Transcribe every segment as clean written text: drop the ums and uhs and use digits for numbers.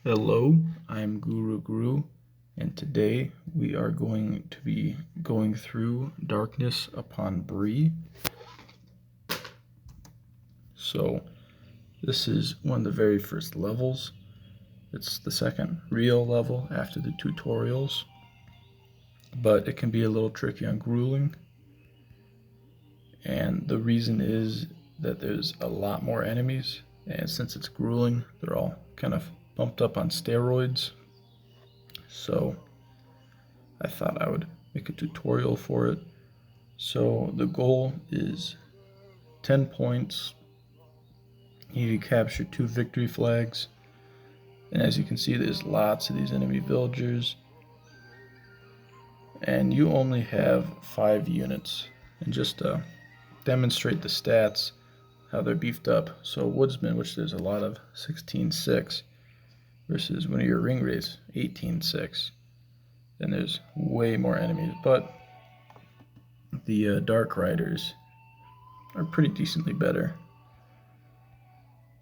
Hello, I'm Guru, and today we are going to be going through Darkness upon Bree. So, this is one of the very first levels. It's the second real level after the tutorials, but it can be a little tricky on Grueling. And the reason is that there's a lot more enemies, and since it's Grueling, they're all kind of bumped up on steroids. So, I thought I would make a tutorial for it. So the goal is 10 points. You need to capture 2 victory flags. And as you can see, there's lots of these enemy villagers. And you only have 5 units. And just to demonstrate the stats, how they're beefed up. So Woodsman, which there's a lot of, 16-6, versus one of your ring wraiths, 18-6. And there's way more enemies. But the Dark Riders are pretty decently better.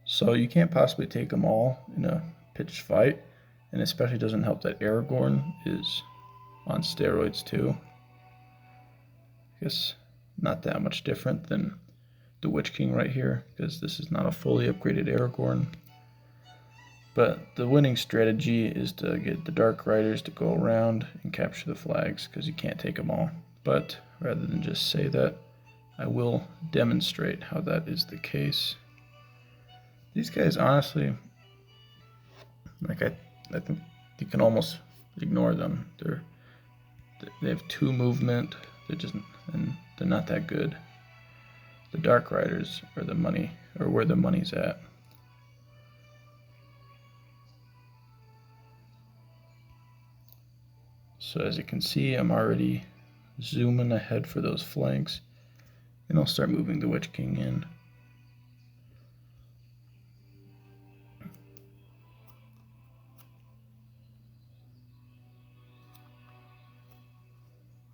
So you can't possibly take them all in a pitched fight, and especially doesn't help that Aragorn is on steroids too. I guess not that much different than the Witch King right here, because this is not a fully upgraded Aragorn. But the winning strategy is to get the Dark Riders to go around and capture the flags, because you can't take them all. But rather than just say that, I will demonstrate how that is the case. These guys, honestly, like I think you can almost ignore them. They have 2 movement. And they're not that good. The Dark Riders are the money, or where the money's at. So as you can see, I'm already zooming ahead for those flanks, and I'll start moving the Witch King in.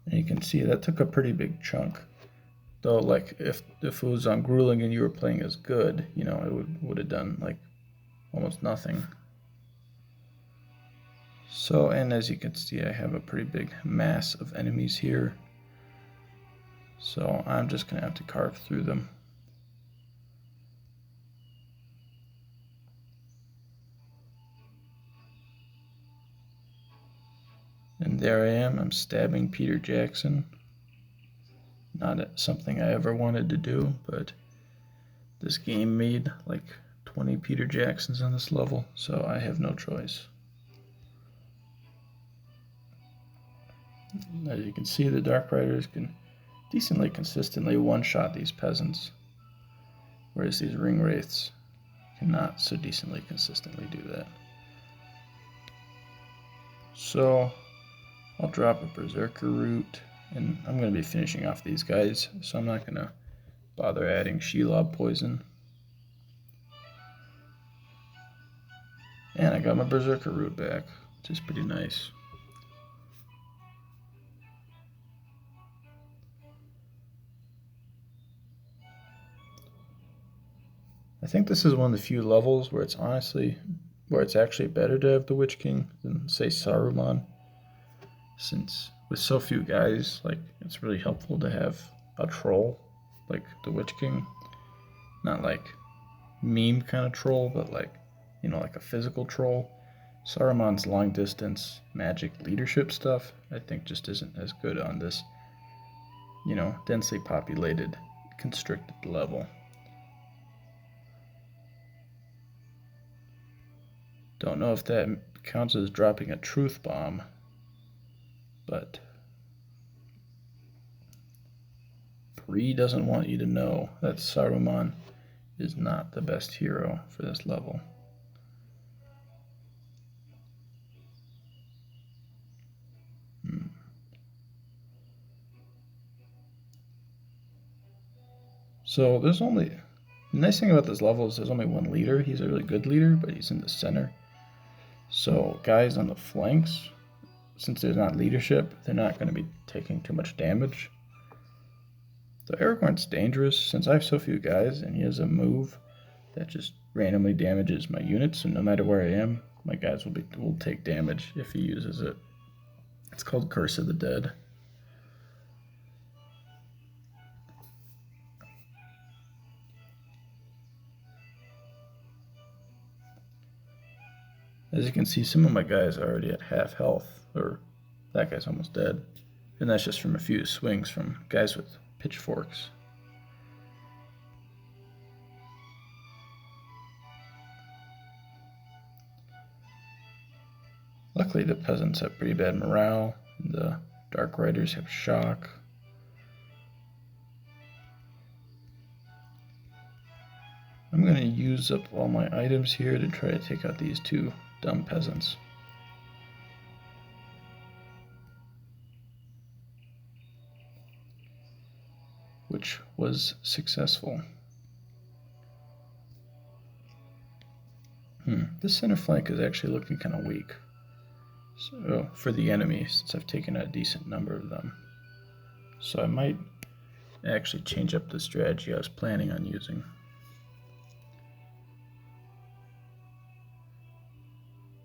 And you can see that took a pretty big chunk. Though, like, if it was on Grueling and you were playing as good, you know, it would have done, like, almost nothing. So, and as you can see, I have a pretty big mass of enemies here. So I'm just going to have to carve through them. And there I am, I'm stabbing Peter Jackson. Not something I ever wanted to do, but this game made like 20 Peter Jacksons on this level, so I have no choice. As you can see, the Dark Riders can decently consistently one-shot these peasants, whereas these ring wraiths cannot so decently consistently do that. So I'll drop a Berserker Root, and I'm going to be finishing off these guys, so I'm not going to bother adding Shelob Poison. And I got my Berserker Root back, which is pretty nice. I think this is one of the few levels where it's actually better to have the Witch King than, say, Saruman. Since with so few guys, like, it's really helpful to have a troll like the Witch King. Not like meme kind of troll, but like, you know, like a physical troll. Saruman's long distance magic leadership stuff, I think, just isn't as good on this, you know, densely populated, constricted level. Don't know if that counts as dropping a truth bomb, but Bree doesn't want you to know that Saruman is not the best hero for this level. So the nice thing about this level is there's only one leader. He's a really good leader, but he's in the center. So guys on the flanks, since there's not leadership, they're not going to be taking too much damage. So Aragorn's dangerous since I have so few guys, and he has a move that just randomly damages my units, and no matter where I am, my guys will take damage if he uses it. It's called Curse of the Dead. As you can see, some of my guys are already at half health, or that guy's almost dead. And that's just from a few swings from guys with pitchforks. Luckily, the peasants have pretty bad morale, and the Dark Riders have shock. I'm going to use up all my items here to try to take out these two dumb peasants. Which was successful. This center flank is actually looking kind of weak. So, for the enemy, since I've taken a decent number of them. So I might actually change up the strategy I was planning on using.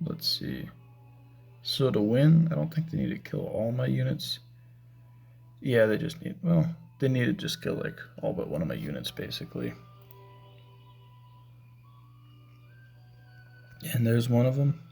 Let's see. So to win, I don't think they need to kill all my units. Yeah, they just need, well, they need to just kill like all but one of my units basically. And there's one of them.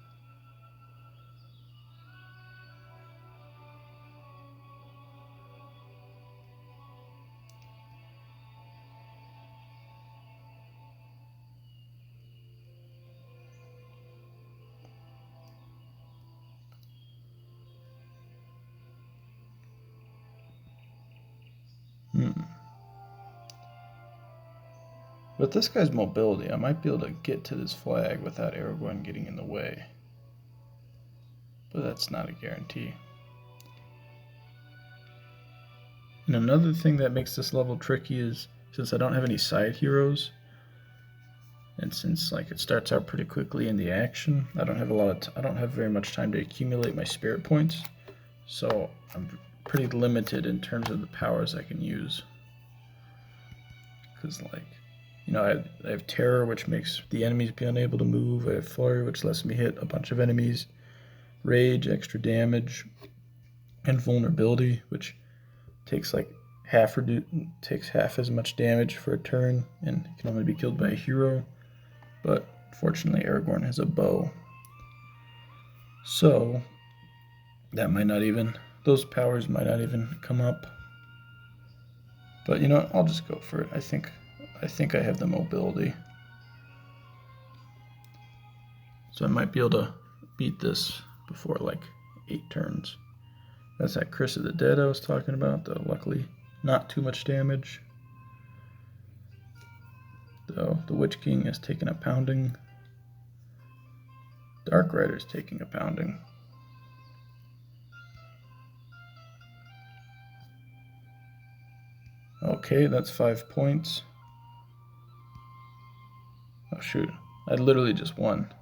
With this guy's mobility, I might be able to get to this flag without Aragorn getting in the way. But that's not a guarantee. And another thing that makes this level tricky is, since I don't have any side heroes, and since like it starts out pretty quickly in the action, I don't have very much time to accumulate my spirit points. So I'm pretty limited in terms of the powers I can use. Because like, you know, I have Terror, which makes the enemies be unable to move. I have Flurry, which lets me hit a bunch of enemies. Rage, extra damage. And Vulnerability, which takes like half as much damage for a turn and can only be killed by a hero. But fortunately, Aragorn has a bow. So those powers might not even come up. But you know what, I'll just go for it. I think I have the mobility. So I might be able to beat this before like 8 turns. That's that Curse of the Dead I was talking about, though luckily not too much damage. Though the Witch King is taking a pounding. Dark Rider's taking a pounding. Okay, that's 5 points. Oh shoot, I literally just won.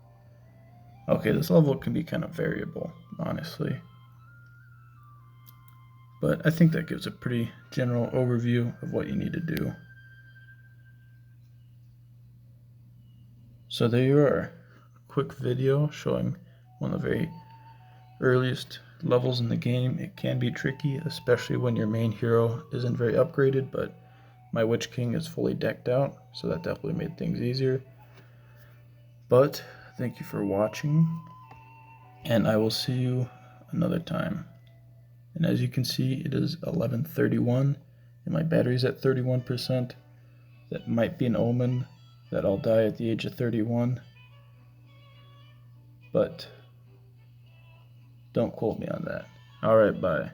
Okay, this level can be kind of variable, honestly. But I think that gives a pretty general overview of what you need to do. So there you are. Quick video showing one of the very earliest levels in the game. It can be tricky, especially when your main hero isn't very upgraded, but my Witch King is fully decked out, so that definitely made things easier. But thank you for watching, and I will see you another time. And as you can see, it is 11:31, and my battery's at 31%. That might be an omen that I'll die at the age of 31. But don't quote me on that. Alright, bye.